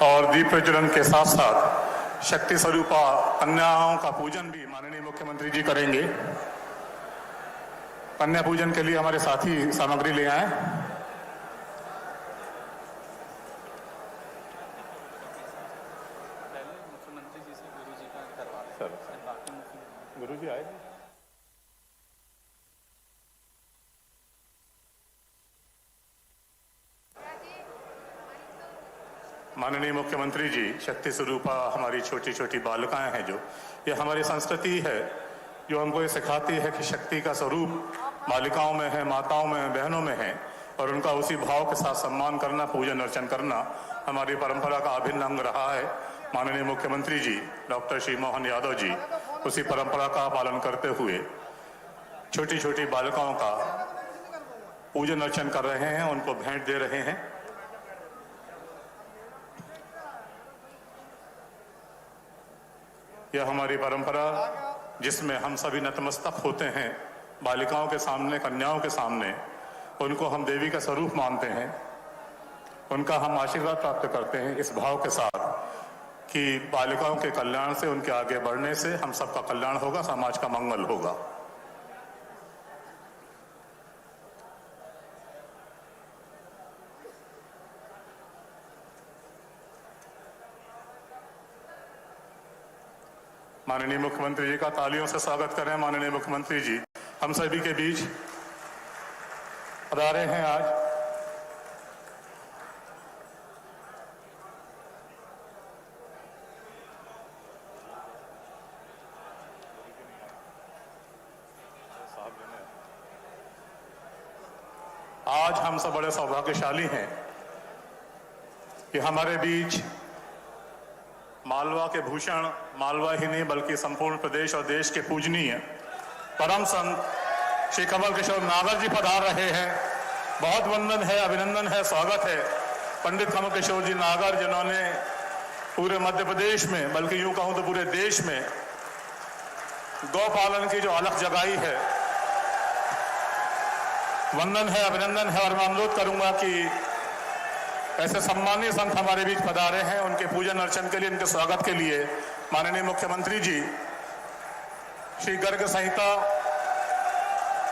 और दीप प्रज्वलन के साथ साथ शक्ति स्वरूपा कन्याओं का पूजन भी माननीय मुख्यमंत्री जी करेंगे। कन्या पूजन के लिए हमारे साथी सामग्री ले आए। गुरु जी आए। माननीय मुख्यमंत्री जी, शक्ति स्वरूपा हमारी छोटी छोटी बालिकाएं हैं, जो ये हमारी संस्कृति है जो हमको ये सिखाती है कि शक्ति का स्वरूप बालिकाओं में है, माताओं में है, बहनों में है, और उनका उसी भाव के साथ सम्मान करना, पूजन अर्चन करना हमारी परंपरा का अभिन्न अंग रहा है। माननीय मुख्यमंत्री जी डॉक्टर श्री मोहन यादव जी उसी परंपरा का पालन करते हुए छोटी छोटी बालिकाओं का पूजन अर्चन कर रहे हैं, उनको भेंट दे रहे हैं। यह हमारी परंपरा जिसमें हम सभी नतमस्तक होते हैं बालिकाओं के सामने, कन्याओं के सामने, उनको हम देवी का स्वरूप मानते हैं, उनका हम आशीर्वाद प्राप्त करते हैं इस भाव के साथ कि बालिकाओं के कल्याण से, उनके आगे बढ़ने से हम सबका कल्याण होगा, समाज का मंगल होगा। माननीय मुख्यमंत्री जी का तालियों से स्वागत करें। माननीय मुख्यमंत्री जी हम सभी के बीच पधारे हैं आज। आज हम सब बड़े सौभाग्यशाली हैं कि हमारे बीच मालवा के भूषण, मालवा ही नहीं बल्कि संपूर्ण प्रदेश और देश के पूजनीय परम संत श्री कमल किशोर नागर जी पधार रहे हैं। बहुत वंदन है, अभिनंदन है, स्वागत है पंडित कमल किशोर जी नागर, जिन्होंने पूरे मध्य प्रदेश में, बल्कि यूं कहूं तो पूरे देश में गौ पालन की जो अलख जगाई है। वंदन है, अभिनंदन है। और मैं अनुरोध करूंगा कि ऐसे सम्मानीय संत हमारे बीच पधारे हैं, उनके पूजन अर्चन के लिए, उनके स्वागत के लिए माननीय मुख्यमंत्री जी श्री गर्ग संहिता,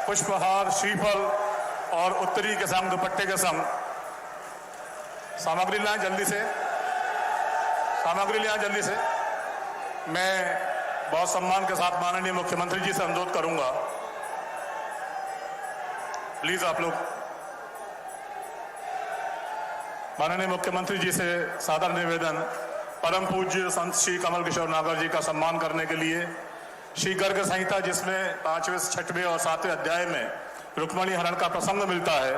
पुष्पहार, श्रीफल और उत्तरी के संग, दुपट्टे के संग सामग्री लाएं जल्दी से, सामग्री ले आएं जल्दी से। मैं बहुत सम्मान के साथ माननीय मुख्यमंत्री जी से अनुरोध करूंगा, प्लीज आप लोग माननीय मुख्यमंत्री जी से सादर निवेदन, परम पूज्य संत श्री कमल किशोर नागर जी का सम्मान करने के लिए श्री गर्ग संहिता, जिसमें 5वें, 6वें और 7वें अध्याय में रुक्मणी हरण का प्रसंग मिलता है।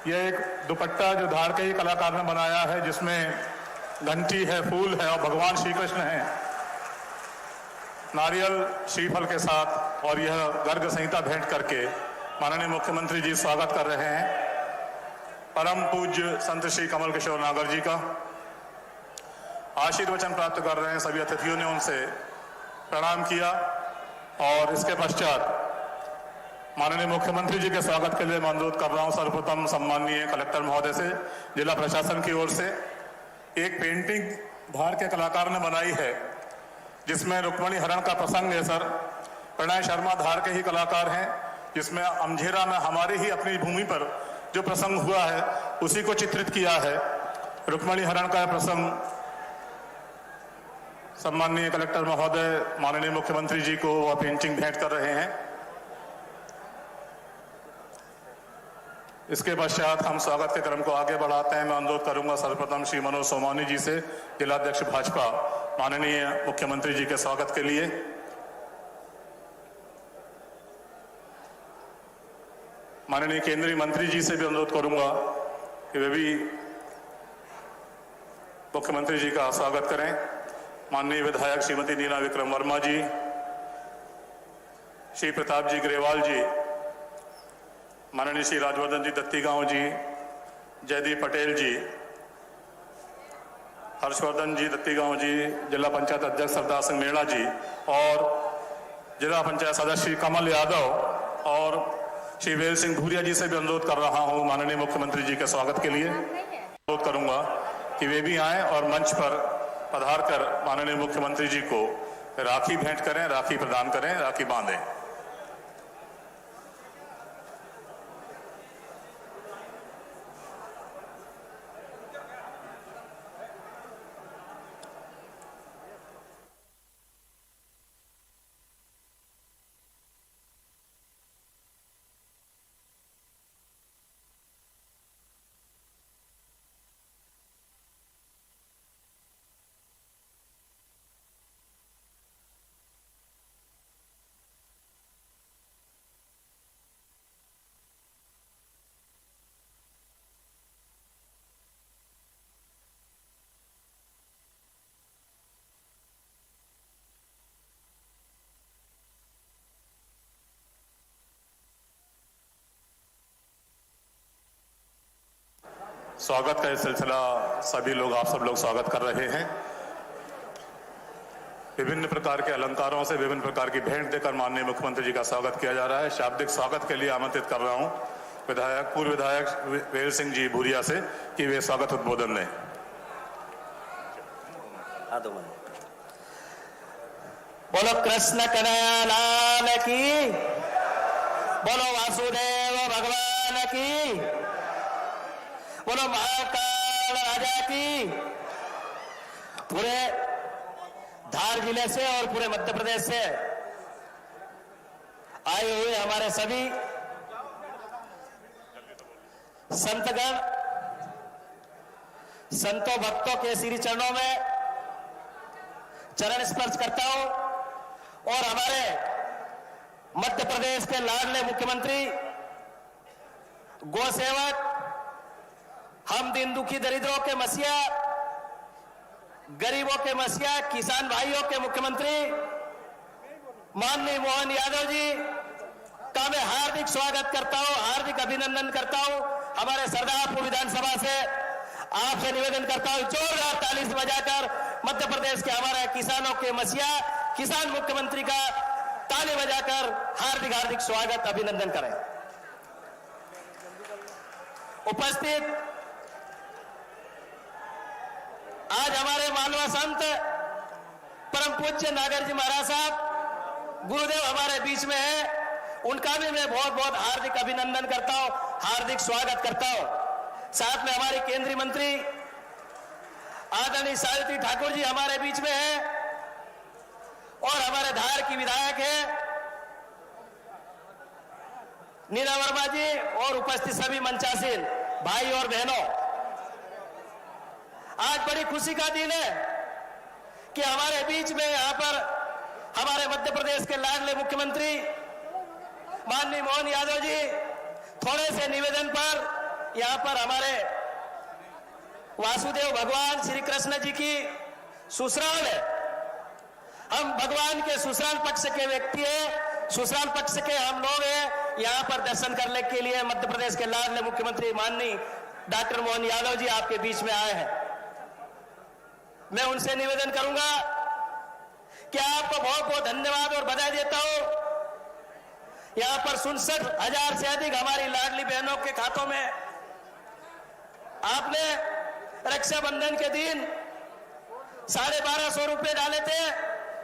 यह एक दुपट्टा जो धार के ही कलाकार ने बनाया है, जिसमें घंटी है, फूल है और भगवान श्री कृष्ण हैं नारियल श्रीफल के साथ, और यह गर्ग संहिता भेंट करके माननीय मुख्यमंत्री जी स्वागत कर रहे हैं परम पूज्य संत श्री कमल किशोर नागर जी का। आशीर्वचन प्राप्त कर रहे हैं। सभी अतिथियों ने उनसे प्रणाम किया और इसके पश्चात माननीय मुख्यमंत्री जी के स्वागत के लिए मैं अनुरोध कर रहा हूं सर्वप्रथम सम्माननीय कलेक्टर महोदय से, जिला प्रशासन की ओर से एक पेंटिंग धार के कलाकार ने बनाई है, जिसमें रुक्मणी हरण का प्रसंग है। सर प्रणय शर्मा धार के ही कलाकार हैं, जिसमें अमझेरा में हमारे ही अपनी भूमि पर जो प्रसंग हुआ है उसी को चित्रित किया है। रुक्मणी हरण का प्रसंग सम्माननीय कलेक्टर महोदय माननीय मुख्यमंत्री जी को वह पेंटिंग भेंट कर रहे हैं। इसके पश्चात हम स्वागत के क्रम को आगे बढ़ाते हैं। मैं अनुरोध करूंगा सर्वप्रथम श्री मनोज सोमानी जी से, जिलाध्यक्ष भाजपा, माननीय मुख्यमंत्री जी के स्वागत के लिए। माननीय केंद्रीय मंत्री जी से भी अनुरोध करूंगा कि वे भी मुख्यमंत्री जी का स्वागत करें। माननीय विधायक श्रीमती नीना विक्रम वर्मा जी, श्री प्रताप जी ग्रेवाल जी, माननीय श्री राजवर्धन जी दत्तीगांव जी, जयदीप पटेल जी, हर्षवर्धन जी दत्तीगांव जी, जिला पंचायत अध्यक्ष सरदार सिंह मेड़ा जी और जिला पंचायत सदस्य श्री कमल यादव और श्री वेल सिंह भूरिया जी से भी अनुरोध कर रहा हूं माननीय मुख्यमंत्री जी के स्वागत के लिए। अनुरोध करूंगा कि वे भी आएं और मंच पर पधार कर माननीय मुख्यमंत्री जी को राखी भेंट करें, राखी प्रदान करें, राखी बांधें। स्वागत का ये सिलसिला सभी लोग, आप सब लोग स्वागत कर रहे हैं। विभिन्न प्रकार के अलंकारों से, विभिन्न प्रकार की भेंट देकर माननीय मुख्यमंत्री जी का स्वागत किया जा रहा है। शाब्दिक स्वागत के लिए आमंत्रित कर रहा हूं पूर्व विधायक वेल सिंह जी भूरिया से कि वे स्वागत उद्बोधन दें। बोलो कृष्ण कन्हैया लाल की, बोलो वासुदेव भगवान की, बोलो महाकाल राजा की। पूरे धार जिले से और पूरे मध्य प्रदेश से आए हुए हमारे सभी संतगण, संतों भक्तों के श्री चरणों में चरण स्पर्श करता हूं और हमारे मध्य प्रदेश के लाडले मुख्यमंत्री, गौ सेवक, हम दीन दुखी दरिद्रों के मसीहा, गरीबों के मसीहा, किसान भाइयों के मुख्यमंत्री माननीय मोहन यादव जी का मैं हार्दिक स्वागत करता हूं, हार्दिक अभिनंदन करता हूं। हमारे सरदारपुर विधानसभा से आपसे निवेदन करता हूं, जोरदार ताली से बजाकर मध्य प्रदेश के हमारे किसानों के मसीहा, किसान मुख्यमंत्री का ताली बजाकर हार्दिक हार्दिक स्वागत अभिनंदन करें। उपस्थित आज हमारे मालवा संत परम पूज्य नागर जी महाराज साहब गुरुदेव हमारे बीच में है, उनका भी मैं बहुत बहुत हार्दिक अभिनंदन करता हूं, हार्दिक स्वागत करता हूं। साथ में हमारे केंद्रीय मंत्री आदरणीय सावित्री ठाकुर जी हमारे बीच में है और हमारे धार की विधायक है नीना वर्मा जी और उपस्थित सभी मंचासीन भाई और बहनों। आज बड़ी खुशी का दिन है कि हमारे बीच में यहां पर हमारे मध्य प्रदेश के लाडले मुख्यमंत्री माननीय मोहन यादव जी थोड़े से निवेदन पर यहां पर हमारे वासुदेव भगवान श्री कृष्ण जी की सुसराल है। हम भगवान के सुसराल पक्ष के व्यक्ति है, सुसराल पक्ष के हम लोग हैं। यहां पर दर्शन करने के लिए मध्य प्रदेश के लाडले मुख्यमंत्री माननीय डॉक्टर मोहन यादव जी आपके बीच में आए हैं। मैं उनसे निवेदन करूंगा कि आपको बहुत बहुत धन्यवाद और बधाई देता हूं। यहां पर 67,000 से अधिक हमारी लाडली बहनों के खातों में आपने रक्षाबंधन के दिन 1250 रुपए डाले थे।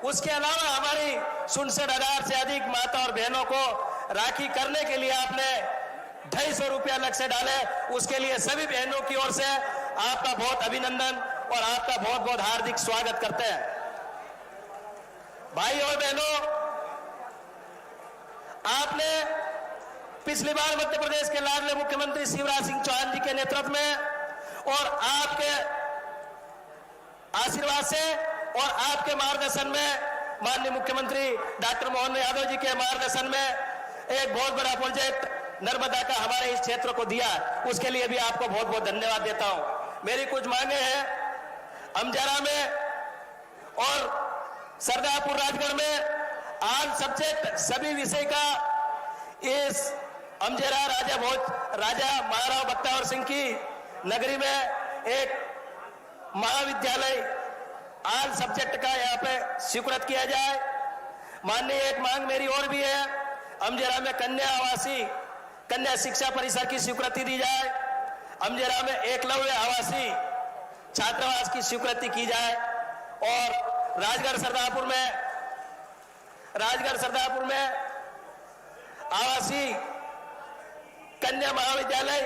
उसके अलावा हमारी 67,000 से अधिक माता और बहनों को राखी करने के लिए आपने 250 रुपया अलग से डाले। उसके लिए सभी बहनों की ओर से आपका बहुत अभिनंदन और आपका बहुत बहुत हार्दिक स्वागत करते हैं। भाई और बहनों, आपने पिछली बार मध्य प्रदेश के लाडले मुख्यमंत्री शिवराज सिंह चौहान जी के नेतृत्व में और आपके आशीर्वाद से और आपके मार्गदर्शन में, माननीय मुख्यमंत्री डॉक्टर मोहन यादव जी के मार्गदर्शन में एक बहुत बड़ा प्रोजेक्ट नर्मदा का हमारे इस क्षेत्र को दिया। उसके लिए भी आपको बहुत बहुत धन्यवाद देता हूं। मेरी कुछ मांगे हैं, अमजरा में और सरदारपुर राजगढ़ में आल सब्जेक्ट सभी विषय का इस अमजरा राजा महाराव बख्तियार सिंह की नगरी में एक महाविद्यालय आल सब्जेक्ट का यहाँ पे स्वीकृत किया जाए। माननीय एक मांग मेरी और भी है, अमजरा में कन्या शिक्षा परिसर की स्वीकृति दी जाए। अमजरा में एकलव्य आवासीय छात्रावास की स्वीकृति की जाए और राजगढ़ सरदारपुर में आवासीय कन्या महाविद्यालय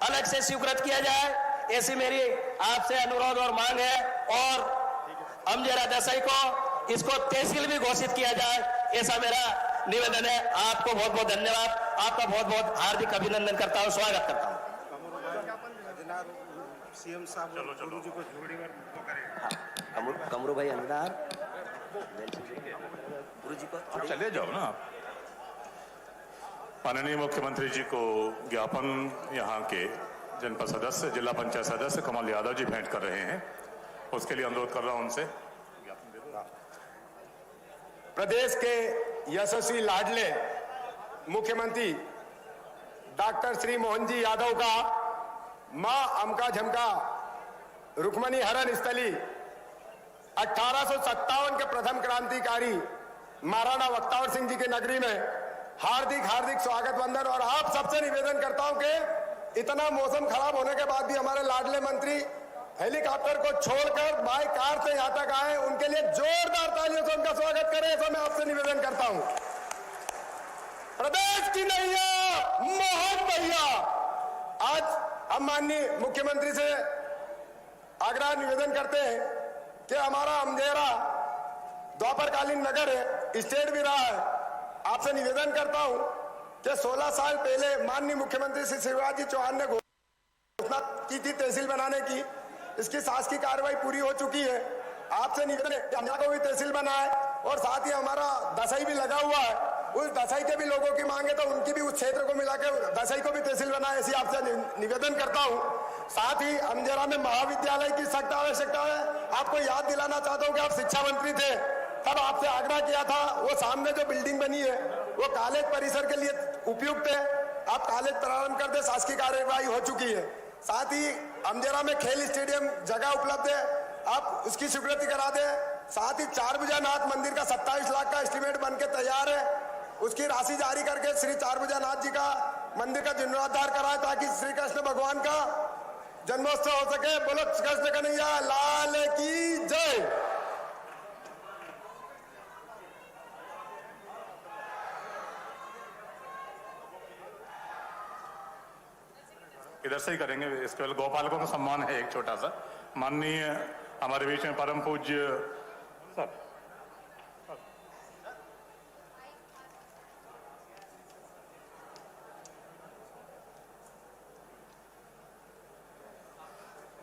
अलग से स्वीकृत किया जाए, ऐसी मेरी आपसे अनुरोध और मांग है। और अमजेरा दसाई को इसको तहसील भी घोषित किया जाए, ऐसा मेरा निवेदन है। आपको बहुत बहुत धन्यवाद, आपका बहुत बहुत हार्दिक अभिनंदन करता हूं, स्वागत करता हूं। सीएम साहब गुरु जी को कमरू भाई अंदर गुरु जी को आप चले जाओ ना। माननीय मुख्यमंत्री जी को ज्ञापन यहाँ के जनपद सदस्य, जिला पंचायत सदस्य कमल यादव जी भेंट कर रहे हैं, उसके लिए अनुरोध कर रहा हूं उनसे। प्रदेश के यशस्वी लाडले मुख्यमंत्री डॉक्टर श्री मोहन जी यादव का मां अमका झमका रुक्मणी हरण स्थली 1857 के प्रथम क्रांतिकारी महाराणा बख्तियार सिंह जी के नगरी में हार्दिक हार्दिक स्वागत वंदन। और आप सबसे निवेदन करता हूं कि इतना मौसम खराब होने के बाद भी हमारे लाडले मंत्री हेलीकॉप्टर को छोड़कर बाय कार से यहां तक आए, उनके लिए जोरदार तालियों से उनका स्वागत करें, ऐसा मैं आपसे निवेदन करता हूं। प्रदेश की नैया मोहन भैया, आज हम माननीय मुख्यमंत्री से आग्रह निवेदन करते हैं कि हमारा अमजेरा द्वापरकालीन नगर है, स्टेट भी रहा है। आपसे निवेदन करता हूं कि 16 साल पहले माननीय मुख्यमंत्री श्री शिवराज जी चौहान ने घोषणा की थी तहसील बनाने की, इसकी शासकीय कार्रवाई पूरी हो चुकी है। आपसे निवेदन है कि हम को भी तहसील बनाए और साथ ही हमारा दसाई भी लगा हुआ है, उस दसाई के भी लोगों की मांगे तो उनकी भी उस क्षेत्र को मिलाकर दसाई को भी तहसील बनाए, ऐसी आपसे निवेदन करता हूं। साथ ही अमजेरा में महाविद्यालय की सख्त आवश्यकता है। आपको याद दिलाना चाहता हूं कि आप शिक्षा मंत्री थे, तब आपसे आग्रह किया था, वो सामने जो बिल्डिंग बनी है वो कॉलेज परिसर के लिए उपयुक्त है, आप कॉलेज प्रारंभ कर दे, शासकीय कार्यवाही हो चुकी है। साथ ही अमजेरा में खेल स्टेडियम जगह उपलब्ध है, आप उसकी स्वीकृति करा दें। साथ ही चारभुजानाथ मंदिर का 27 लाख का एस्टीमेट बन के तैयार है, उसकी राशि जारी करके श्री चारभुजानाथ जी का मंदिर का जीर्णोद्धार कराए ताकि श्री कृष्ण भगवान का जन्मोत्सव हो सके। बोलो कृष्ण कन्हैया लाल की जय। इधर से ही करेंगे, इसके बाद गोपालकों का सम्मान है एक छोटा सा। माननीय हमारे बीच में परम पूज्य सर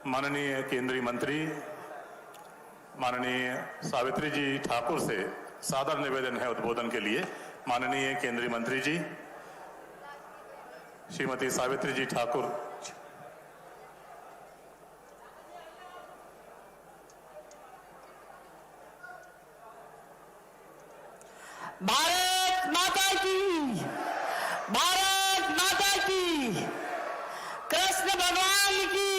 माननीय केंद्रीय मंत्री माननीय सावित्री जी ठाकुर से सादर निवेदन है उद्बोधन के लिए। माननीय केंद्रीय मंत्री जी श्रीमती सावित्री जी ठाकुर। भारत माता की, भारत माता की, कृष्ण भगवान की,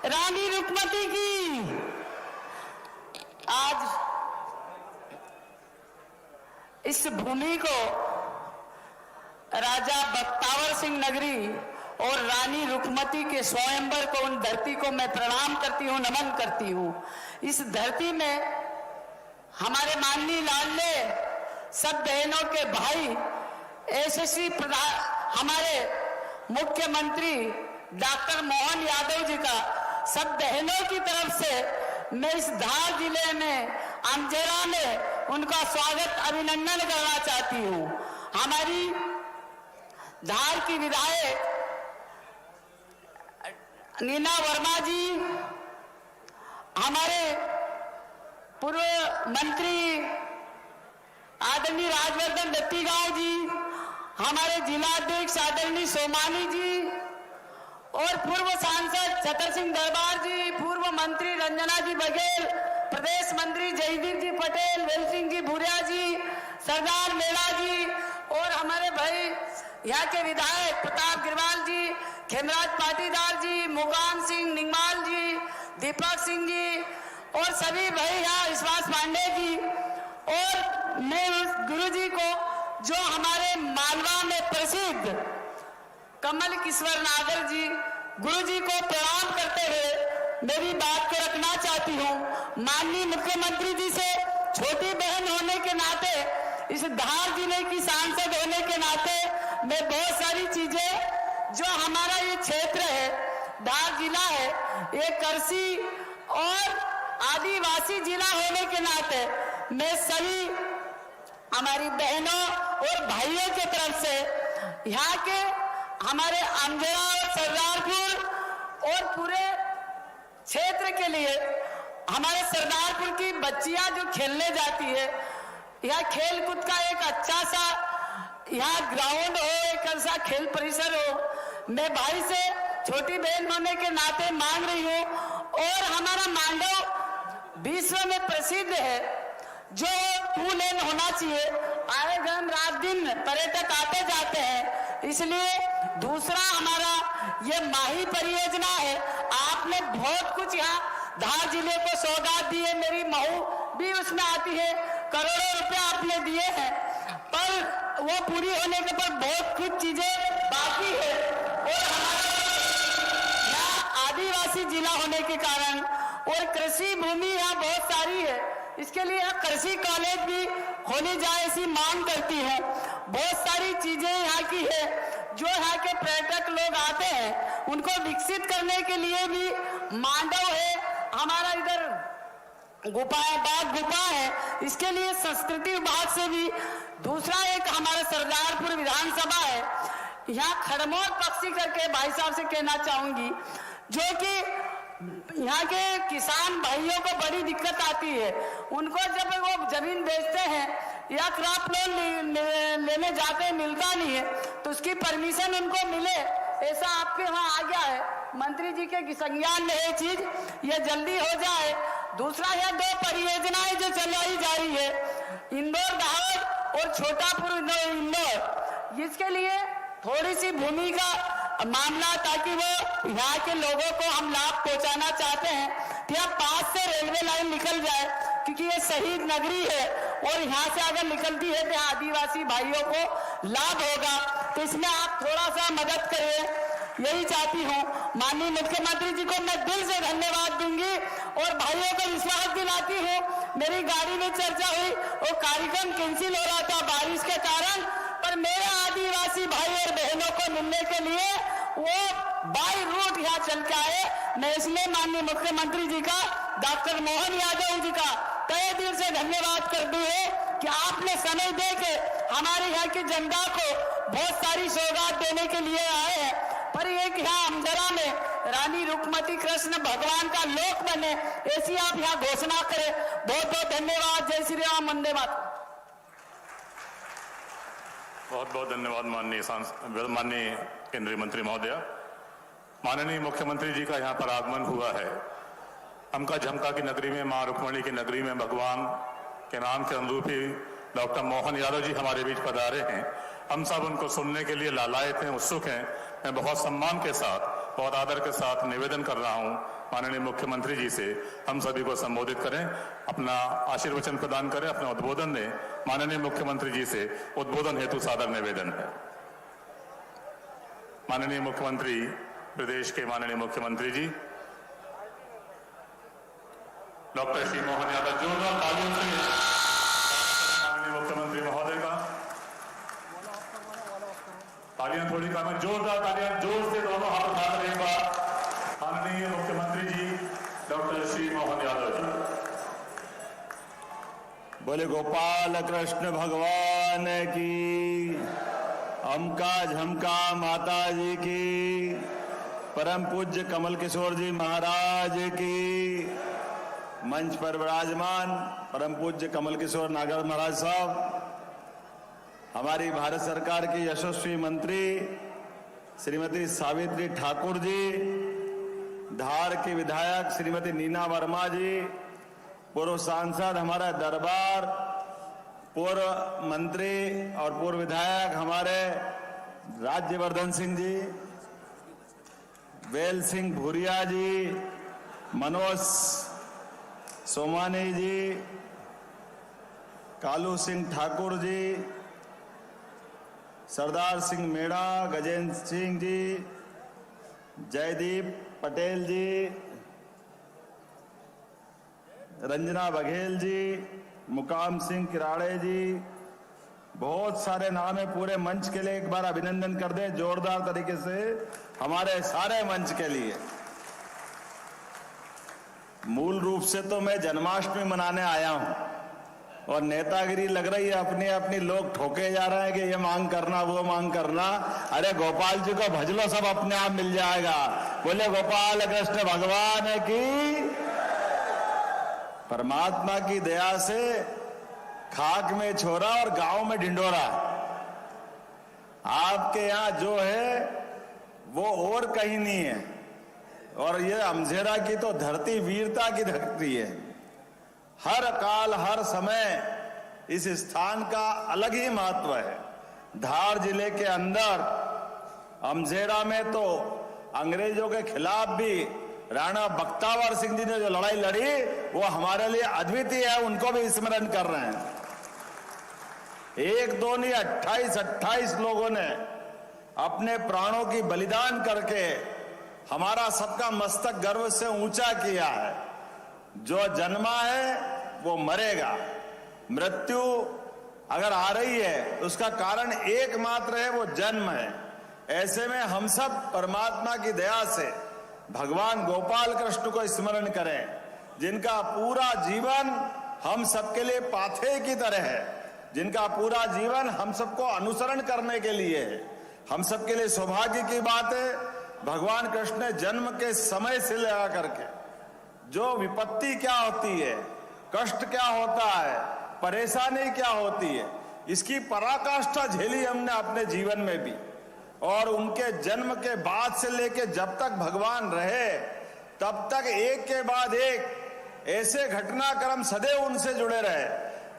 रानी रुक्मती की। आज इस भूमि को राजा बख्तियार सिंह नगरी और रानी रुक्मती के स्वयंवर को, उन धरती को मैं प्रणाम करती हूँ, नमन करती हूँ। इस धरती में हमारे माननीय लाडले सब बहनों के भाई यशस्वी हमारे मुख्यमंत्री डॉक्टर मोहन यादव जी का सब बहनों की तरफ से मैं इस धार जिले में अमजेरा में उनका स्वागत अभिनंदन करना चाहती हूँ। हमारी धार की विधायक नीना वर्मा जी, हमारे पूर्व मंत्री आदरणीय राजवर्धन दत्तीगांव जी, हमारे जिलाध्यक्ष आदरणीय सोमानी जी और पूर्व सांसद छतर सिंह दरबार जी, पूर्व मंत्री रंजना जी बघेल, प्रदेश मंत्री जयदीप जी पटेल, वेल सिंह जी भूरिया जी, सरदार मेला जी और हमारे भाई यहाँ के विधायक प्रताप गिरवाल जी, खेमराज पाटीदार जी, मुकाम सिंह निगमाल जी, दीपक सिंह जी और सभी भाई यहाँ विश्वास पांडे जी। और मैं उस गुरु जी को जो हमारे मालवा में प्रसिद्ध कमल किश्वर नागर जी गुरुजी को प्रणाम करते हुए मेरी बात को रखना चाहती हूँ। माननीय मुख्यमंत्री जी से छोटी बहन होने के नाते, इस धार जिले की सांसद होने के नाते मैं बहुत सारी चीजें, जो हमारा ये क्षेत्र है, धार जिला है, ये कृषि और आदिवासी जिला होने के नाते मैं सभी हमारी बहनों और भाइयों की तरफ से यहाँ के हमारे अमजरा और सरदारपुर और पूरे क्षेत्र के लिए, हमारे सरदारपुर की बच्चियां जो खेलने जाती है, यहाँ खेल कूद का एक अच्छा सा यहाँ ग्राउंड हो, एक ऐसा खेल परिसर हो, मैं भाई से छोटी बहन होने के नाते मांग रही हूँ। और हमारा मांडव विश्व में प्रसिद्ध है, जो 2 लेन होना चाहिए। आए दिन रात दिन पर्यटक आते जाते हैं, इसलिए दूसरा हमारा ये माही परियोजना है। आपने बहुत कुछ यहाँ धार जिले को सौगात दी है, मेरी महू भी उसमें आती है, करोड़ों रुपए आपने दिए हैं, पर वो पूरी होने के पर बहुत कुछ चीजें बाकी है। और हमारे यहाँ आदिवासी जिला होने के कारण और कृषि भूमि यहाँ बहुत सारी है, इसके लिए यहाँ कृषि कॉलेज भी खोली जाए ऐसी मांग करती है। बहुत सारी चीजें यहाँ की है, जो यहाँ के पर्यटक लोग आते हैं उनको विकसित करने के लिए भी मांडव है, हमारा इधर गुफा है, बाग गुफा है, इसके लिए संस्कृति विभाग से भी। दूसरा एक हमारा सरदारपुर विधानसभा है, यहाँ खड़मोर पक्षी करके भाई साहब से कहना चाहूंगी, जो कि यहाँ के किसान भाइयों को बड़ी दिक्कत आती है। उनको जब वो जमीन बेचते हैं या क्रॉप लोन लेने जाते हैं, मिलता नहीं है, तो उसकी परमिशन उनको मिले, ऐसा आपके वहाँ आ गया है। मंत्री जी के संज्ञान में ये चीज ये जल्दी हो जाए। दूसरा, यह 2 परियोजनाएं जो चलाई जा रही है, इंदौर दाहोद और छोटापुर इंदौर, इसके लिए थोड़ी सी भूमि का मामला, ताकि वो यहाँ के लोगों को हम लाभ पहुंचाना चाहते हैं, यहाँ पास से रेलवे लाइन निकल जाए, क्योंकि ये शहीद नगरी है और यहाँ से अगर निकलती है तो यहाँ आदिवासी भाइयों को लाभ होगा। तो इसमें आप थोड़ा सा मदद करें, यही चाहती हूँ। माननीय मुख्यमंत्री जी को मैं दिल से धन्यवाद दूंगी और भाइयों को विश्वास दिलाती हूँ। मेरी गाड़ी में चर्चा हुई, वो कार्यक्रम कैंसिल हो रहा था बारिश के कारण, पर मेरे आदिवासी भाई और बहनों को मिलने के लिए वो बाई रूट यहाँ चल के आए। मैं इसलिए माननीय मुख्यमंत्री जी का, डॉक्टर मोहन यादव जी का तहे दिल से धन्यवाद करती हूँ कि आपने समय दे के हमारे यहाँ की जनता को बहुत सारी सौगात देने के लिए आए हैं। पर एक यहाँ अमजरा में रानी रुक्मती कृष्ण भगवान का लोक बने, ऐसी आप यहाँ घोषणा करें। बहुत बहुत धन्यवाद। जय श्री राम, वंदे मातरम। बहुत बहुत धन्यवाद माननीय केंद्रीय मंत्री महोदय। माननीय मुख्यमंत्री जी का यहाँ पर आगमन हुआ है। हमका झमका की नगरी में, मां रुक्मणी की नगरी में भगवान के नाम के अनुरूप ही डॉक्टर मोहन यादव जी हमारे बीच पधारे हैं। हम सब उनको सुनने के लिए लालायित हैं, उत्सुक हैं। मैं बहुत सम्मान के साथ, बहुत आदर के साथ निवेदन कर रहा हूं माननीय मुख्यमंत्री जी से, हम सभी को संबोधित करें, अपना आशीर्वचन प्रदान करें, अपना उद्बोधन दें। माननीय मुख्यमंत्री जी से उद्बोधन हेतु सादर निवेदन है। माननीय मुख्यमंत्री, प्रदेश के माननीय मुख्यमंत्री जी डॉक्टर श्री मोहन यादव, जोरदार तालियों से माननीय मुख्यमंत्री महोदय का तालियां थोड़ी कम है, जोरदार तालियां, जोर से दोनों हाथ उठाकर एक बार माननीय मुख्यमंत्री जी डॉक्टर श्री मोहन यादव जी। बोले गोपाल कृष्ण भगवान की, अमका झमका माता जी की, परम पूज्य कमल किशोर जी महाराज की, मंच पर विराजमान परम पूज्य कमल किशोर नागर महाराज साहब, हमारी भारत सरकार की यशस्वी मंत्री श्रीमती सावित्री ठाकुर जी, धार की विधायक श्रीमती नीना वर्मा जी, पूर्व सांसद हमारा दरबार, पूर्व मंत्री और पूर्व विधायक हमारे राज्यवर्धन सिंह जी, वेल सिंह भूरिया जी, मनोज सोमानी जी, कालू सिंह ठाकुर जी, सरदार सिंह मेड़ा, गजेंद्र सिंह जी, जयदीप पटेल जी, रंजना बघेल जी, मुकाम सिंह किराड़े जी, बहुत सारे नाम है। पूरे मंच के लिए एक बार अभिनंदन कर दें जोरदार तरीके से हमारे सारे मंच के लिए। मूल रूप से तो मैं जन्माष्टमी मनाने आया हूं और नेतागिरी लग रही है अपनी अपनी, लोग ठोके जा रहे हैं कि ये मांग करना वो मांग करना। अरे गोपाल जी को भज लो, सब अपने आप मिल जाएगा। बोले गोपाल कृष्ण भगवान की। परमात्मा की दया से खाक में छोरा और गांव में ढिंडोरा। आपके यहां जो है वो और कहीं नहीं है। और ये अमझेरा की तो धरती वीरता की धरती है। हर काल हर समय इस स्थान का अलग ही महत्व है। धार जिले के अंदर अमझेरा में तो अंग्रेजों के खिलाफ भी राणा बख्तावर सिंह जी ने जो लड़ाई लड़ी वो हमारे लिए अद्वितीय है, उनको भी स्मरण कर रहे हैं। एक दो नहीं 28 लोगों ने अपने प्राणों की बलिदान करके हमारा सबका मस्तक गर्व से ऊंचा किया है। जो जन्मा है वो मरेगा। मृत्यु अगर आ रही है उसका कारण एकमात्र है, वो जन्म है। ऐसे में हम सब परमात्मा की दया से भगवान गोपाल कृष्ण को स्मरण करें, जिनका पूरा जीवन हम सबके लिए पाथे की तरह है, जिनका पूरा जीवन हम सबको अनुसरण करने के लिए है। हम सबके लिए सौभाग्य की बात है, भगवान कृष्ण ने जन्म के समय से लगा करके जो विपत्ति क्या होती है, कष्ट क्या होता है, परेशानी क्या होती है, इसकी पराकाष्ठा झेली हमने अपने जीवन में भी। और उनके जन्म के बाद से लेके जब तक भगवान रहे तब तक एक के बाद एक ऐसे घटनाक्रम सदैव उनसे जुड़े रहे,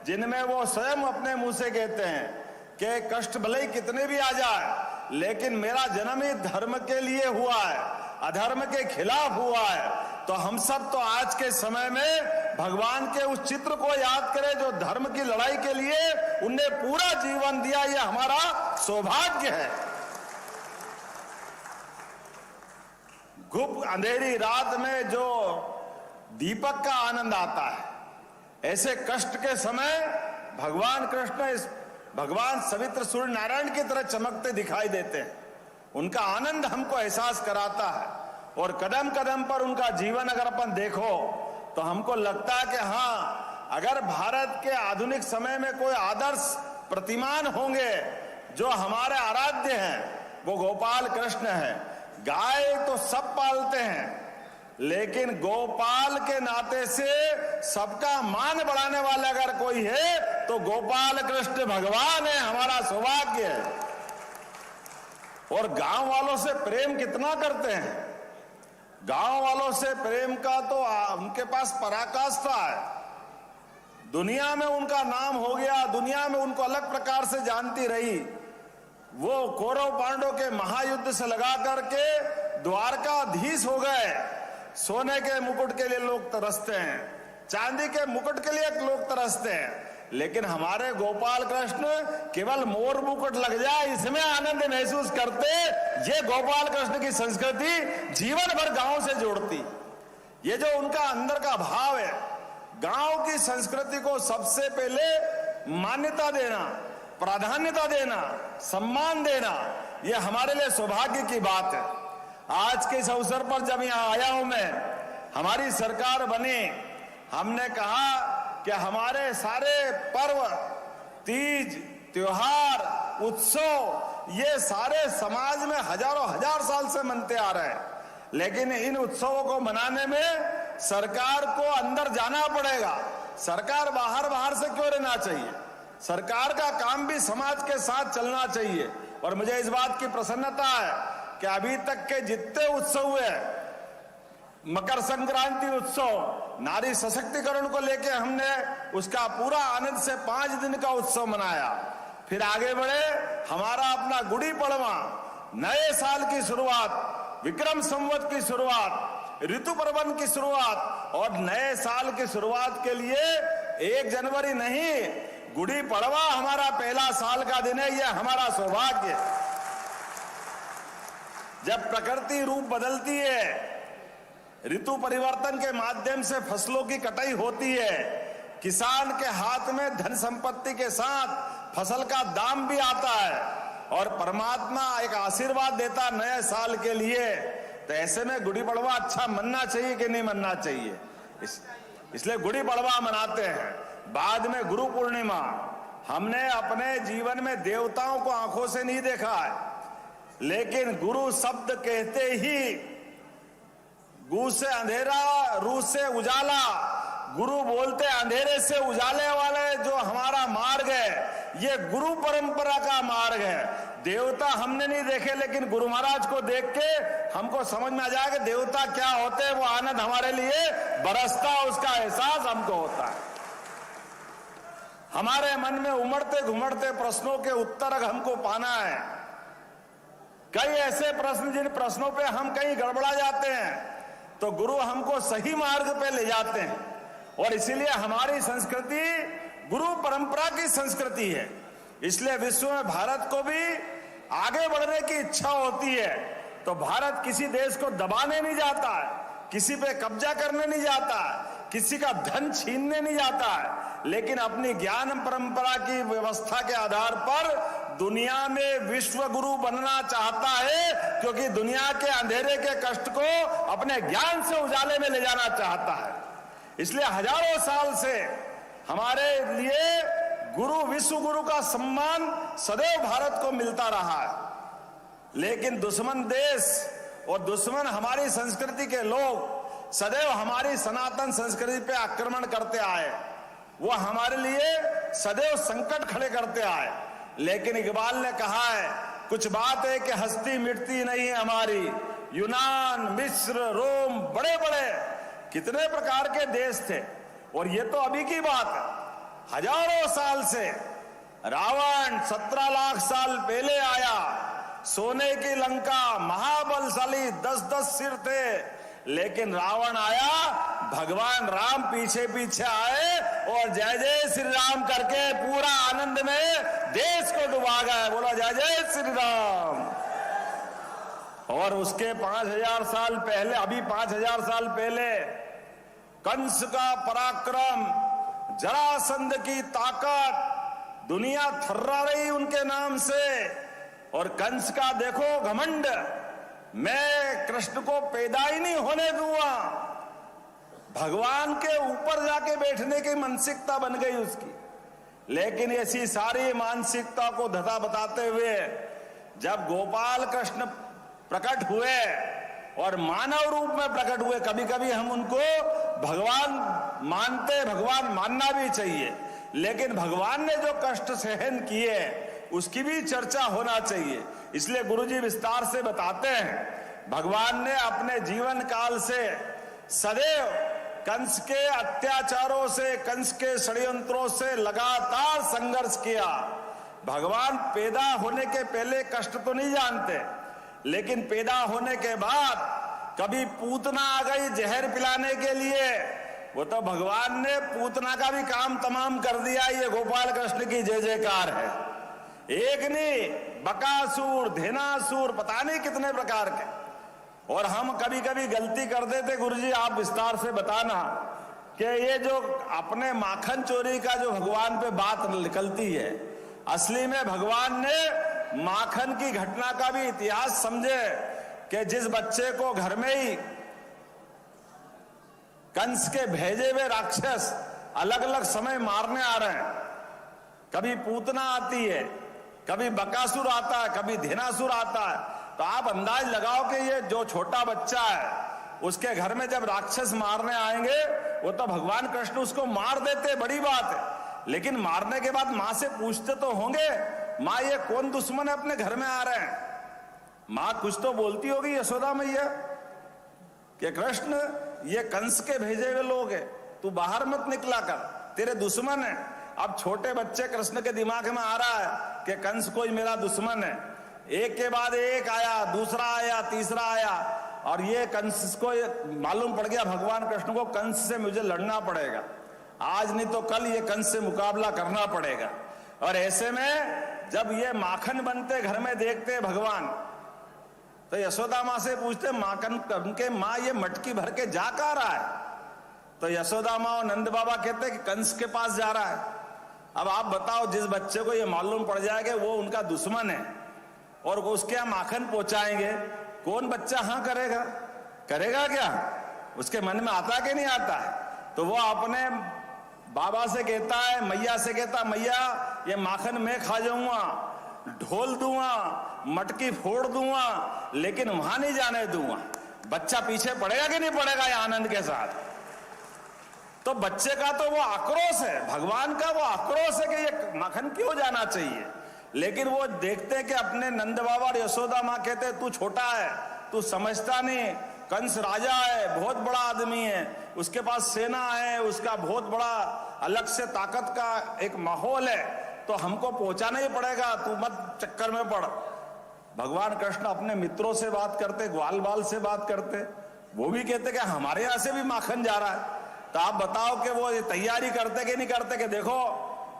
जिनमें वो स्वयं अपने मुंह से कहते हैं कि कष्ट भले ही कितने भी आ जाए, लेकिन मेरा जन्म ही धर्म के लिए हुआ है, अधर्म के खिलाफ हुआ है। तो हम सब तो आज के समय में भगवान के उस चित्र को याद करें जो धर्म की लड़ाई के लिए उनने पूरा जीवन दिया। यह हमारा सौभाग्य है। गुप्त अंधेरी रात में जो दीपक का आनंद आता है, ऐसे कष्ट के समय भगवान कृष्ण भगवान सवित्र सूर्य नारायण की तरह चमकते दिखाई देते हैं। उनका आनंद हमको एहसास कराता है। और कदम कदम पर उनका जीवन अगर अपन देखो तो हमको लगता है कि हाँ, अगर भारत के आधुनिक समय में कोई आदर्श प्रतिमान होंगे जो हमारे आराध्य हैं, वो गोपाल कृष्ण हैं। गाय तो सब पालते हैं, लेकिन गोपाल के नाते से सबका मान बढ़ाने वाला अगर कोई है तो गोपाल कृष्ण भगवान है। हमारा सौभाग्य है। और गांव वालों से प्रेम कितना करते हैं। गांव वालों से प्रेम का तो उनके पास पराकाष्ठा है। दुनिया में उनका नाम हो गया, दुनिया में उनको अलग प्रकार से जानती रही। वो कौरव पांडव के महायुद्ध से लगा करके द्वारकाधीश हो गए। सोने के मुकुट के लिए लोग तरसते हैं, चांदी के मुकुट के लिए लोग तरसते हैं, लेकिन हमारे गोपाल कृष्ण केवल मोर मुकुट लग जाए इसमें आनंद महसूस करते। ये गोपाल कृष्ण की संस्कृति जीवन भर गांव से जोड़ती। ये जो उनका अंदर का भाव है, गांव की संस्कृति को सबसे पहले मान्यता देना, प्राधान्यता देना, सम्मान देना, ये हमारे लिए सौभाग्य की बात है। आज के इस अवसर पर जब यहां आया हूं मैं, हमारी सरकार बनी, हमने कहा कि हमारे सारे पर्व, तीज, त्योहार, उत्सव, ये सारे समाज में हजारों हजार साल से मनते आ रहे हैं, लेकिन इन उत्सवों को मनाने में सरकार को अंदर जाना पड़ेगा। सरकार बाहर से क्यों रहना चाहिए। सरकार का काम भी समाज के साथ चलना चाहिए। और मुझे इस बात की प्रसन्नता है कि अभी तक के जितने उत्सव हुए, मकर संक्रांति उत्सव, नारी सशक्तिकरण को लेकर हमने उसका पूरा आनंद से 5 दिन का उत्सव मनाया। फिर आगे बढ़े, हमारा अपना गुड़ी पड़वा, नए साल की शुरुआत, विक्रम संवत की शुरुआत, ऋतु पर्वन की शुरुआत, और नए साल की शुरुआत के लिए 1 जनवरी नहीं, गुड़ी पड़वा हमारा पहला साल का दिन है। यह हमारा सौभाग्य। जब प्रकृति रूप बदलती है, ऋतु परिवर्तन के माध्यम से फसलों की कटाई होती है, किसान के हाथ में धन संपत्ति के साथ फसल का दाम भी आता है और परमात्मा एक आशीर्वाद देता नए साल के लिए, तो ऐसे में गुड़ी पड़वा अच्छा मनना चाहिए कि नहीं मनना चाहिए? इसलिए गुड़ी पड़वा मनाते हैं। बाद में गुरु पूर्णिमा। हमने अपने जीवन में देवताओं को आंखों से नहीं देखा है, लेकिन गुरु शब्द कहते ही गु से अंधेरा, रू से उजाला, गुरु बोलते अंधेरे से उजाले वाले जो हमारा मार्ग है, ये गुरु परंपरा का मार्ग है। देवता हमने नहीं देखे, लेकिन गुरु महाराज को देख के हमको समझ में आ जाए कि देवता क्या होते हैं। वो आनंद हमारे लिए बरसता, उसका एहसास हमको होता है। हमारे मन में उमड़ते घुमड़ते प्रश्नों के उत्तर हमको पाना है। कई ऐसे प्रश्न, जिन प्रश्नों पे हम कहीं गड़बड़ा जाते हैं, तो गुरु हमको सही मार्ग पे ले जाते हैं। और इसीलिए हमारी संस्कृति गुरु परंपरा की संस्कृति है। इसलिए विश्व में भारत को भी आगे बढ़ने की इच्छा होती है, तो भारत किसी देश को दबाने नहीं जाता है, किसी पे कब्जा करने नहीं जाता है, किसी का धन छीनने नहीं जाता है, लेकिन अपनी ज्ञान परंपरा की व्यवस्था के आधार पर दुनिया में विश्व गुरु बनना चाहता है, क्योंकि दुनिया के अंधेरे के कष्ट को अपने ज्ञान से उजाले में ले जाना चाहता है। इसलिए हजारों साल से हमारे लिए गुरु, विश्व गुरु का सम्मान सदैव भारत को मिलता रहा है। लेकिन दुश्मन देश और दुश्मन हमारी संस्कृति के लोग सदैव हमारी सनातन संस्कृति पे आक्रमण करते आए। वो हमारे लिए सदैव संकट खड़े करते आए। लेकिन इकबाल ने कहा है, कुछ बात है कि हस्ती मिटती नहीं है हमारी। यूनान, मिस्र, रोम, बड़े बड़े कितने प्रकार के देश थे, और ये तो अभी की बात है। हजारों साल से रावण 17 लाख साल पहले आया, सोने की लंका, महाबलशाली 10-10 सिर थे, लेकिन रावण आया, भगवान राम पीछे पीछे आए और जय जय श्री राम करके पूरा आनंद में देश को डुबा गए। बोला जय जय श्री राम। और उसके 5000 साल पहले, अभी 5000 साल पहले कंस का पराक्रम, जरासंध की ताकत, दुनिया थर्रा रही उनके नाम से। और कंस का देखो घमंड, मैं कृष्ण को पैदा ही नहीं होने दूंगा। भगवान के ऊपर जाके बैठने की मानसिकता बन गई उसकी। लेकिन ऐसी सारी मानसिकता को धता बताते हुए जब गोपाल कृष्ण प्रकट हुए और मानव रूप में प्रकट हुए, कभी कभी हम उनको भगवान मानते, भगवान मानना भी चाहिए, लेकिन भगवान ने जो कष्ट सहन किए उसकी भी चर्चा होना चाहिए। इसलिए गुरुजी विस्तार से बताते हैं, भगवान ने अपने जीवन काल से सदैव कंस के अत्याचारों से, कंस के षड्यंत्रों से लगातार संघर्ष किया। भगवान पैदा होने के पहले कष्ट तो नहीं जानते, लेकिन पैदा होने के बाद कभी पूतना आ गई जहर पिलाने के लिए, वो तो भगवान ने पूतना का भी काम तमाम कर दिया। ये गोपाल कृष्ण की जय जयकार है। एक नहीं, बकासुर, धेनासुर, पता नहीं कितने प्रकार के। और हम कभी कभी गलती कर देते, गुरुजी आप विस्तार से बताना, कि ये जो अपने माखन चोरी का जो भगवान पे बात निकलती है, असली में भगवान ने माखन की घटना का भी इतिहास समझे कि जिस बच्चे को घर में ही कंस के भेजे हुए राक्षस अलग अलग समय मारने आ रहे हैं, कभी पूतना आती है, कभी बकासुर आता है, कभी धेनासुर आता है, तो आप अंदाज लगाओ कि ये जो छोटा बच्चा है उसके घर में जब राक्षस मारने आएंगे, वो तो भगवान कृष्ण उसको मार देते, बड़ी बात है। लेकिन मारने के बाद माँ से पूछते तो होंगे, माँ ये कौन दुश्मन है अपने घर में आ रहे हैं? माँ कुछ तो बोलती होगी यशोदा मैया कि कृष्ण ये कंस के भेजे हुए लोग हैं, तू बाहर मत निकला कर, तेरे दुश्मन है। अब छोटे बच्चे कृष्ण के दिमाग में आ रहा है कि कंस कोई मेरा दुश्मन है। एक के बाद एक आया, दूसरा आया, तीसरा आया, और ये कंस को मालूम पड़ गया भगवान कृष्ण को कंस से मुझे लड़ना पड़ेगा, आज नहीं तो कल ये कंस से मुकाबला करना पड़ेगा। और ऐसे में जब ये माखन बनते घर में देखते भगवान, तो यशोदा माँ से पूछते माखन के माँ ये मटकी भर के जा कहाँ रहा है? तो यशोदा माँ और नंद बाबा कहते हैं कि कंस के पास जा रहा है। अब आप बताओ, जिस बच्चे को ये मालूम पड़ जाएगा वो उनका दुश्मन है और उसके यहाँ माखन पहुंचाएंगे, कौन बच्चा हाँ करेगा? करेगा क्या? उसके मन में आता कि नहीं आता है? तो वो अपने बाबा से कहता है, मैया से कहता, मैया ये माखन मैं खा जाऊंगा, ढोल दूंगा, मटकी फोड़ दूंगा, लेकिन वहां नहीं जाने दूंगा। बच्चा पीछे पड़ेगा कि नहीं पड़ेगा ये आनंद के साथ? तो बच्चे का तो वो आक्रोश है, भगवान का वो आक्रोश है कि ये माखन क्यों जाना चाहिए। लेकिन वो देखते हैं कि अपने नंद बाबा और यशोदा माँ कहते हैं तू छोटा है, तू समझता नहीं, कंस राजा है, बहुत बड़ा आदमी है, उसके पास सेना है, उसका बहुत बड़ा अलग से ताकत का एक माहौल है, तो हमको पहुंचाना ही पड़ेगा, तू मत चक्कर में पड़। भगवान कृष्ण अपने मित्रों से बात करते, ग्वाल बाल से बात करते, वो भी कहते कि हमारे यहां से भी माखन जा रहा है। तो आप बताओ कि वो ये तैयारी करते कि नहीं करते कि देखो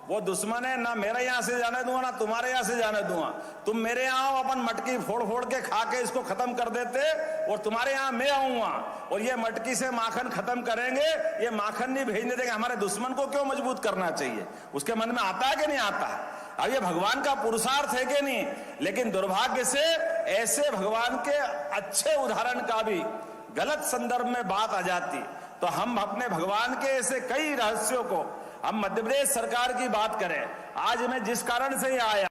वो दुश्मन है, ना मेरे यहां से जाने दूंगा ना तुम्हारे यहां से जाने दूंगा, तुम मेरे यहाँ आओ, अपन मटकी फोड़ फोड़ के खा के इसको खत्म कर देते, और तुम्हारे यहाँ मैं आऊंगा और ये मटकी से माखन खत्म करेंगे, ये माखन नहीं भेजने देंगे। हमारे दुश्मन को क्यों मजबूत करना चाहिए? उसके मन में आता है कि नहीं आता है? अब ये भगवान का पुरुषार्थ है कि नहीं? लेकिन दुर्भाग्य से ऐसे भगवान के अच्छे उदाहरण का भी गलत संदर्भ में बात आ जाती। तो हम अपने भगवान के ऐसे कई रहस्यों को, हम मध्य प्रदेश सरकार की बात करें, आज मैं जिस कारण से ही आया,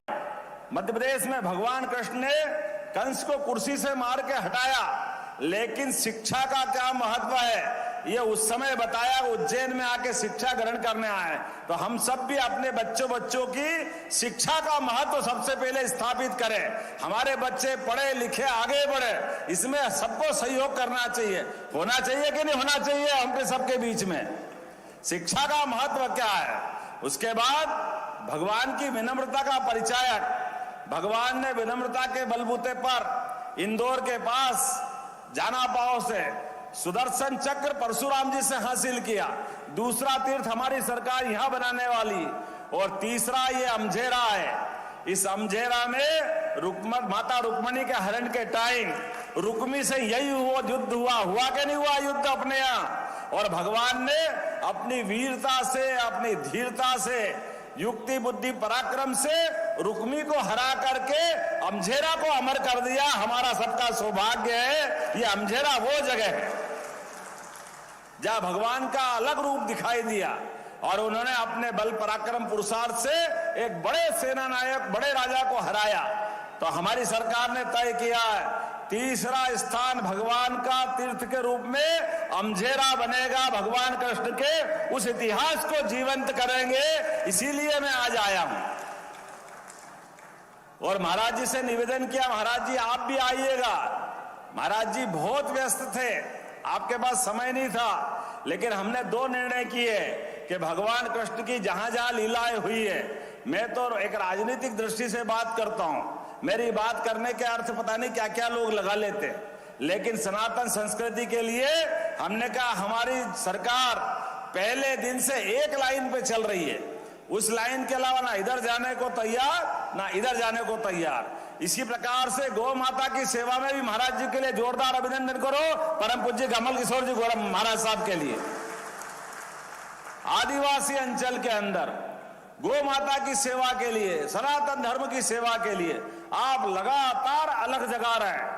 मध्य प्रदेश में भगवान कृष्ण ने कंस को कुर्सी से मार के हटाया, लेकिन शिक्षा का क्या महत्व है ये उस समय बताया। उज्जैन में आके शिक्षा ग्रहण करने आए, तो हम सब भी अपने बच्चों की शिक्षा का महत्व सबसे पहले स्थापित करें। हमारे बच्चे पढ़े लिखे आगे बढ़े, इसमें सबको सहयोग करना चाहिए। होना चाहिए कि नहीं होना चाहिए? हम सबके बीच में शिक्षा का महत्व क्या है? उसके बाद भगवान की विनम्रता का परिचायक, भगवान ने विनम्रता के बलबूते पर इंदौर के पास जाना पाओ से सुदर्शन चक्र परशुराम जी से हासिल किया। दूसरा तीर्थ हमारी सरकार यहां बनाने वाली, और तीसरा ये अमझेरा है। इस अमझेरा में माता रुक्मणी के हरण के टाइम रुक्मी से यही युद्ध हुआ कि नहीं हुआ युद्ध अपने यहाँ? और भगवान ने अपनी वीरता से, अपनी धीरता से, युक्ति बुद्धि पराक्रम से रुक्मी को हरा करके अमझेरा को अमर कर दिया। हमारा सबका सौभाग्य है ये अमझेरा वो जगह है जहां भगवान का अलग रूप दिखाई दिया, और उन्होंने अपने बल पराक्रम पुरुषार्थ से एक बड़े सेना नायक, बड़े राजा को हराया। तो हमारी सरकार ने तय किया है तीसरा स्थान भगवान का तीर्थ के रूप में अमझेरा बनेगा। भगवान कृष्ण के उस इतिहास को जीवंत करेंगे, इसीलिए मैं आज आया हूं। और महाराज जी से निवेदन किया, महाराज जी आप भी आइएगा। महाराज जी बहुत व्यस्त थे, आपके पास समय नहीं था, लेकिन हमने दो निर्णय किए कि भगवान कृष्ण की जहां जहां लीलाएं हुई है, मैं तो एक राजनीतिक दृष्टि से बात करता हूं, मेरी बात करने के अर्थ पता नहीं क्या क्या लोग लगा लेते, लेकिन सनातन संस्कृति के लिए हमने कहा हमारी सरकार पहले दिन से एक लाइन पे चल रही है, उस लाइन के अलावा ना इधर जाने को तैयार ना इधर जाने को तैयार। इसी प्रकार से गौ माता की सेवा में भी महाराज जी के लिए जोरदार अभिनंदन करो, परम पूज्य कमल किशोर जी गौरव महाराज साहब के लिए। आदिवासी अंचल के अंदर गौ माता की सेवा के लिए, सनातन धर्म की सेवा के लिए आप लगातार अलग जगा रहे हैं,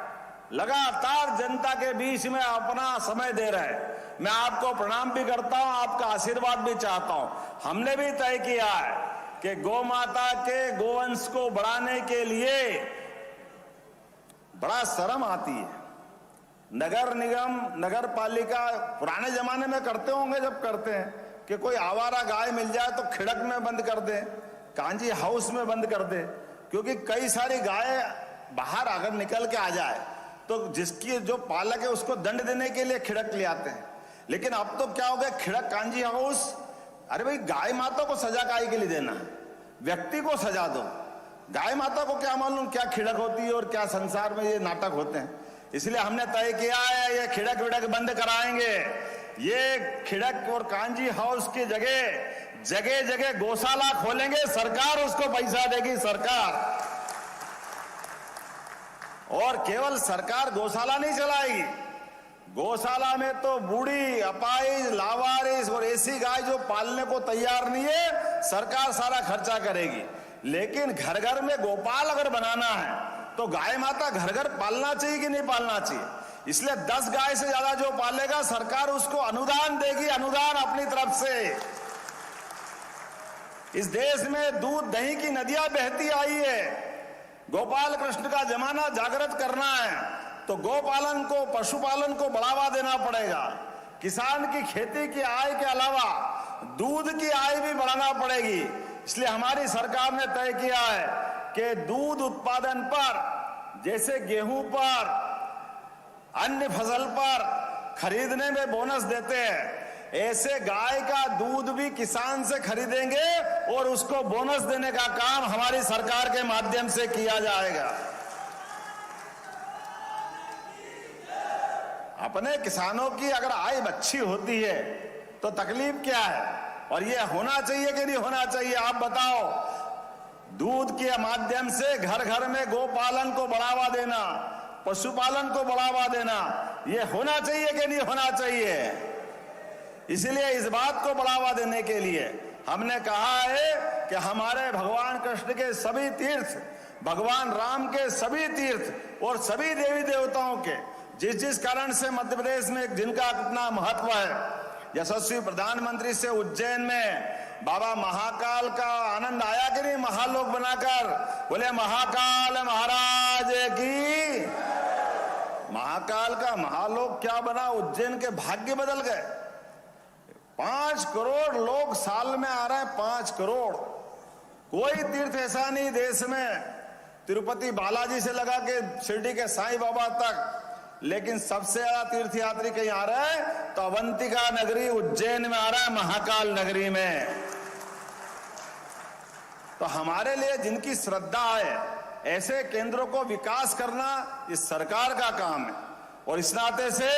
लगातार जनता के बीच में अपना समय दे रहे हैं। मैं आपको प्रणाम भी करता हूं, आपका आशीर्वाद भी चाहता हूं। हमने भी तय किया है कि गौ माता के गोवंश को बढ़ाने के लिए बड़ा शर्म आती है। नगर निगम, नगर पालिका पुराने जमाने में करते होंगे, जब करते हैं कि कोई आवारा गाय मिल जाए तो खिड़क में बंद कर दे, कांजी हाउस में बंद कर दे, क्योंकि कई सारी गाय बाहर अगर निकल के आ जाए तो जिसकी जो पालक है उसको दंड देने के लिए खिड़क ले आते हैं। लेकिन अब तो क्या हो गया, खिड़क कांजी हाउस, अरे भाई गाय माता को सजा काय के लिए देना है, व्यक्ति को सजा दो। गाय माता को क्या मालूम क्या खिड़क होती है और क्या संसार में ये नाटक होते हैं। इसलिए हमने तय किया है ये खिड़क विड़क बंद कराएंगे। ये खिड़क और कांजी हाउस की जगह जगह जगह गौशाला खोलेंगे, सरकार उसको पैसा देगी, सरकार। और केवल सरकार गौशाला नहीं चलाएगी, गौशाला में तो बूढ़ी, अपाहिज, लावारिस और ऐसी गाय जो पालने को तैयार नहीं है, सरकार सारा खर्चा करेगी। लेकिन घर घर में गोपाल अगर बनाना है तो गाय माता घर घर पालना चाहिए कि नहीं पालना चाहिए? इसलिए 10 गाय से ज्यादा जो पालेगा सरकार उसको अनुदान देगी, अनुदान अपनी तरफ से। इस देश में दूध दही की नदियां बहती आई है। गोपाल कृष्ण का जमाना जागृत करना है तो गोपालन को, पशुपालन को बढ़ावा देना पड़ेगा। किसान की खेती की आय के अलावा दूध की आय भी बढ़ाना पड़ेगी। इसलिए हमारी सरकार ने तय किया है कि दूध उत्पादन पर, जैसे गेहूं पर, अन्य फसल पर खरीदने में बोनस देते हैं, ऐसे गाय का दूध भी किसान से खरीदेंगे और उसको बोनस देने का काम हमारी सरकार के माध्यम से किया जाएगा। अपने किसानों की अगर आय अच्छी होती है तो तकलीफ क्या है? और ये होना चाहिए कि नहीं होना चाहिए? आप बताओ। दूध के माध्यम से घर घर में गोपालन को बढ़ावा देना, पशुपालन को बढ़ावा देना, ये होना चाहिए कि नहीं होना चाहिए? इसलिए इस बात को बढ़ावा देने के लिए हमने कहा है कि हमारे भगवान कृष्ण के सभी तीर्थ, भगवान राम के सभी तीर्थ और सभी देवी देवताओं के जिस कारण से मध्य प्रदेश में जिनका अपना महत्व है, यशस्वी प्रधानमंत्री से उज्जैन में बाबा महाकाल का आनंद आया कि नहीं? महालोक बनाकर बोले महाकाल महाराज की। महाकाल का महालोक क्या बना? उज्जैन के भाग्य बदल गए। 5 करोड़ लोग साल में आ रहे हैं, 5 करोड़। कोई तीर्थ ऐसा नहीं देश में, तिरुपति बालाजी से लगा के शिरडी के साईं बाबा तक, लेकिन सबसे ज्यादा तीर्थ यात्री कहीं आ रहा है तो अवंतिका नगरी उज्जैन में आ रहा है, महाकाल नगरी में। तो हमारे लिए जिनकी श्रद्धा है, ऐसे केंद्रों को विकास करना इस सरकार का काम है। और इस नाते से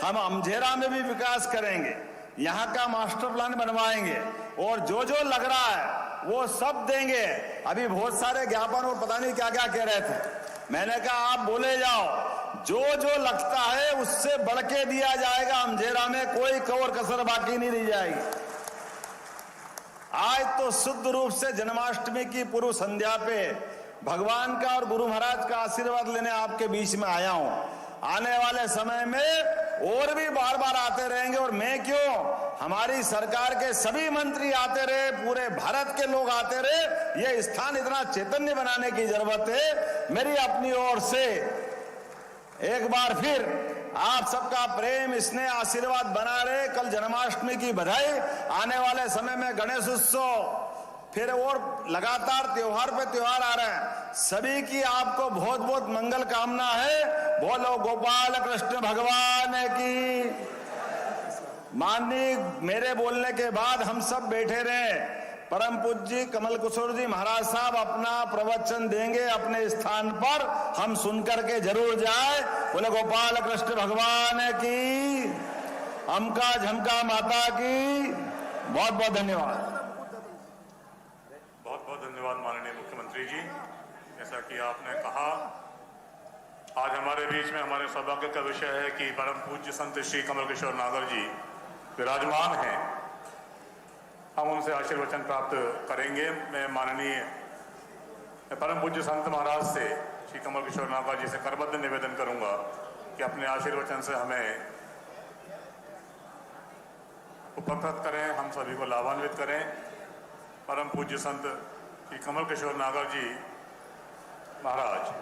हम अमझेरा में भी विकास करेंगे, यहाँ का मास्टर प्लान बनवाएंगे और जो जो लग रहा है वो सब देंगे। अभी बहुत सारे ज्ञापन और पता नहीं क्या क्या कह रहे थे, मैंने कहा आप बोले जाओ, जो जो लगता है उससे बढ़ के दिया जाएगा। अमझेरा में कोई कौर कसर बाकी नहीं रह जाएगी। आज तो शुद्ध रूप से जन्माष्टमी की पूर्व संध्या पे भगवान का और गुरु महाराज का आशीर्वाद लेने आपके बीच में आया हूं। आने वाले समय में और भी बार बार आते रहेंगे, और मैं क्यों, हमारी सरकार के सभी मंत्री आते रहे, पूरे भारत के लोग आते रहे। ये स्थान इतना चैतन्य बनाने की जरूरत है। मेरी अपनी ओर से एक बार फिर आप सबका प्रेम, स्नेह, आशीर्वाद बना रहे। कल जन्माष्टमी की बधाई, आने वाले समय में गणेश उत्सव, फिर और लगातार त्योहार पे त्योहार आ रहे हैं। सभी की आपको बहुत बहुत मंगल कामना है। बोलो गोपाल कृष्ण भगवान की। माननीय मेरे बोलने के बाद हम सब बैठे रहे, परम पूज्य कमल किशोर जी महाराज साहब अपना प्रवचन देंगे अपने स्थान पर, हम सुनकर के जरूर जाए। बोले गोपाल कृष्ण भगवान की, अमका झमका माता की। बहुत बहुत धन्यवाद। बहुत बहुत धन्यवाद माननीय मुख्यमंत्री जी। जैसा कि आपने कहा, आज हमारे बीच में हमारे सौभाग्य का विषय है कि परम पूज्य संत श्री कमल किशोर नागर जी विराजमान हैं। हम उनसे आशीर्वचन प्राप्त करेंगे। मैं माननीय परम पूज्य संत महाराज से, श्री कमल किशोर नागर जी से करबद्ध निवेदन करूंगा कि अपने आशीर्वचन से हमें उपकृत करें, हम सभी को लाभान्वित करें। परम पूज्य संत श्री कमल किशोर नागर जी महाराज।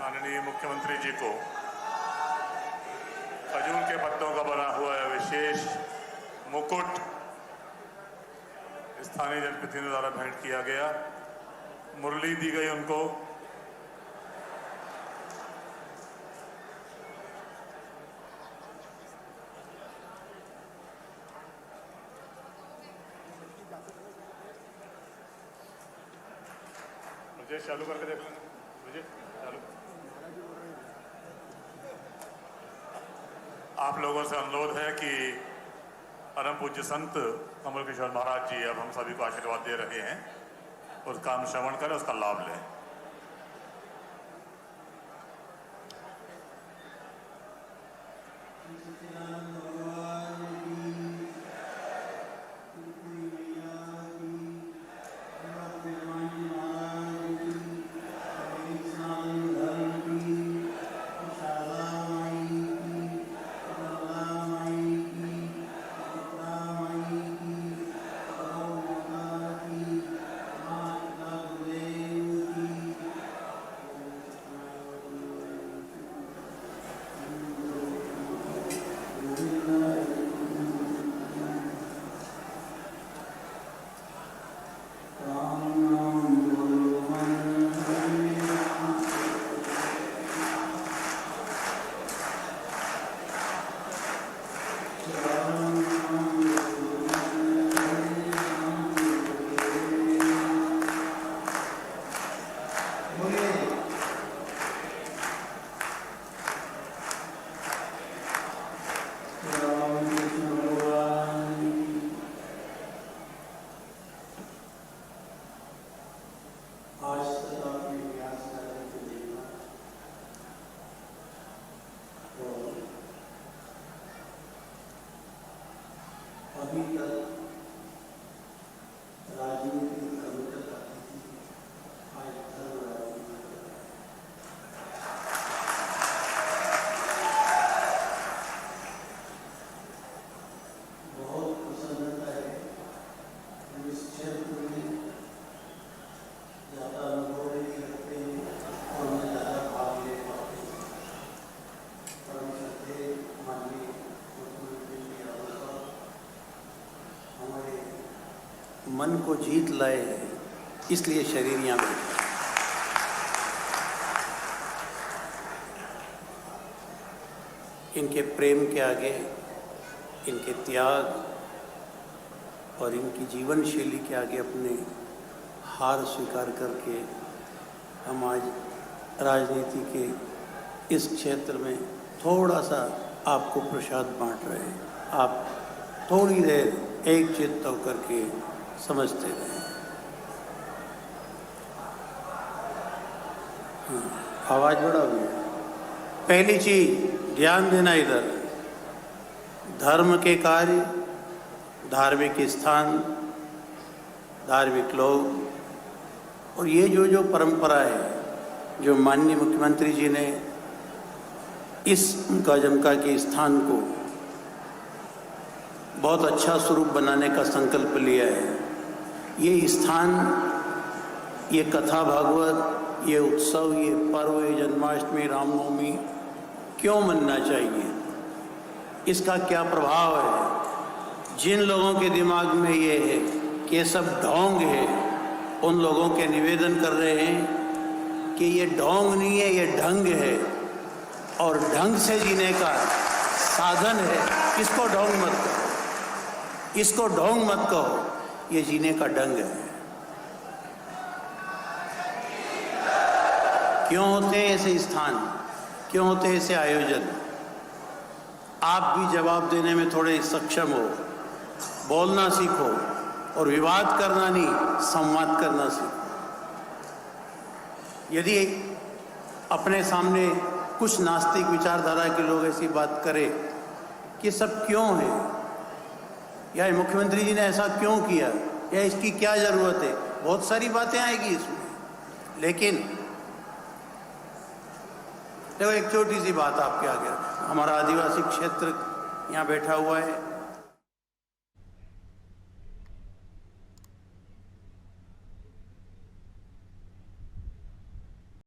माननीय मुख्यमंत्री जी को खजूर के पत्तों का बना हुआ विशेष मुकुट स्थानीय जनप्रतिनिधियों द्वारा भेंट किया गया। मुरली दी गई उनको। मुझे चालू करके देख लेना, मुझे चालू। आप लोगों से अनुरोध है कि परम पूज्य संत कमल किशोर महाराज जी अब हम सभी को आशीर्वाद दे रहे हैं, उसका हम श्रवण करें, उसका लाभ लें। अभी तक राजनीति संकट आती थी, आज धर्म राजनीति। बहुत प्रसन्नता है इस क्षेत्र में ज़्यादा अनुभव नहीं रखते हैं और मैं ज़्यादा भाग ले पाते हैं। परम श्रद्धेय माननीय मुख्यमंत्री जी हमारे मन को जीत लाए हैं, इसलिए शरीर यहाँ बैठा। इनके प्रेम के आगे, इनके त्याग और इनकी जीवन शैली के आगे अपने हार स्वीकार करके हम आज राजनीति के इस क्षेत्र में थोड़ा सा आपको प्रसाद बांट रहे हैं। आप थोड़ी देर एक चित्त होकर के समझते रहे। आवाज बढ़ा हुई। पहली चीज ध्यान देना, इधर धर्म के कार्य, धार्मिक स्थान, धार्मिक लोग और ये जो परंपरा है जो माननीय मुख्यमंत्री जी ने इस गजमका के स्थान को बहुत अच्छा स्वरूप बनाने का संकल्प लिया है। ये स्थान, ये कथा भागवत, ये उत्सव, ये पर्व, ये जन्माष्टमी, रामनवमी क्यों मनना चाहिए, इसका क्या प्रभाव है। जिन लोगों के दिमाग में ये है कि ये सब ढोंग है, उन लोगों के निवेदन कर रहे हैं कि ये ढोंग नहीं है, ये ढंग है और ढंग से जीने का साधन है। इसको ढोंग मत कहो, इसको ढोंग मत कहो, ये जीने का ढंग है। क्यों होते हैं ऐसे स्थान, क्यों होते हैं ऐसे आयोजन? आप भी जवाब देने में थोड़े सक्षम हो, बोलना सीखो और विवाद करना नहीं, संवाद करना सीखो। यदि अपने सामने कुछ नास्तिक विचारधारा के लोग ऐसी बात करें कि सब क्यों है, या मुख्यमंत्री जी ने ऐसा क्यों किया, या इसकी क्या जरूरत है, बहुत सारी बातें आएगी इसमें। लेकिन देखो, एक छोटी सी बात आपके आगे, हमारा आदिवासी क्षेत्र यहाँ बैठा हुआ है,